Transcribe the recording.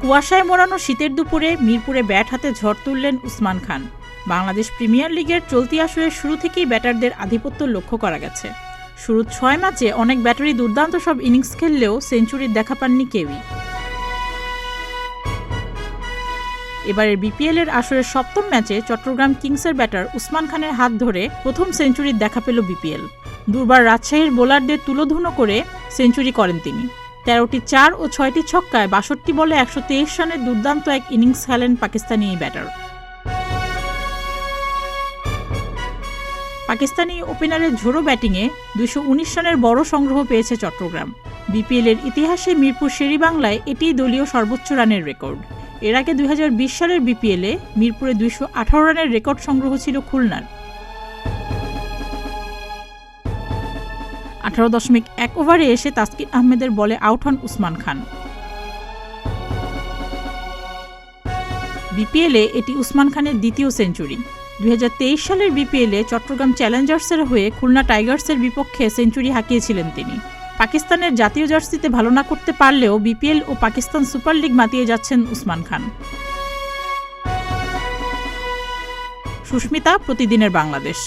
কুয়াশায় মোড়ানো শীতের দুপুরে মিরপুরে ব্যাট হাতে ঝড় তুললেন উসমান খান। বাংলাদেশ প্রিমিয়ার লিগের চলতি আসরের শুরু থেকেই ব্যাটারদের আধিপত্য লক্ষ্য করা গেছে। শুরুর ৬ ম্যাচে অনেক ব্যাটারি দুর্দান্ত সব ইনিংস খেললেও সেঞ্চুরির দেখা পাননি কেউই। এবারের বিপিএলের আসরের সপ্তম ম্যাচে চট্টগ্রাম কিংসের ব্যাটার উসমান খানের হাত ধরে প্রথম সেঞ্চুরির দেখা পেল বিপিএল। দুর্বার রাজশাহীর বোলারদের তুলোধুনো করে সেঞ্চুরি করেন তিনি। ১৩টি ৪ ও ৬টি ছক্কায় ৬২ বলে ১২৩ রানের দুর্দান্ত এক ইনিংস খেলেন পাকিস্তানি এই ব্যাটার। পাকিস্তানি ওপেনারের ঝোড়ো ব্যাটিংয়ে ২১৯ রানের বড় সংগ্রহ পেয়েছে চট্টগ্রাম। বিপিএলের ইতিহাসে মিরপুর শেরেবাংলায় এটিই দলীয় সর্বোচ্চ রানের রেকর্ড। এর আগে ২০২০ সালের বিপিএলে মিরপুরে ২১৮ রানের রেকর্ড সংগ্রহ ছিল খুলনার। ১৮.১ ওভারে এসে তাসকিন আহমেদের বলে আউট হন উসমান খান। বিপিএলে এটি উসমান খানের দ্বিতীয় সেঞ্চুরি। ২০২৩ সালের বিপিএলে চট্টগ্রাম চ্যালেঞ্জার্সের হয়ে খুলনা টাইগার্সের বিপক্ষে সেঞ্চুরি হাঁকিয়েছিলেন তিনি। পাকিস্তানের জাতীয় জার্সিতে ভালো না করতে পারলেও বিপিএল ও পাকিস্তান সুপার লিগ মাতিয়ে যাচ্ছেন উসমান খান। সুস্মিতা, প্রতিদিনের বাংলাদেশ।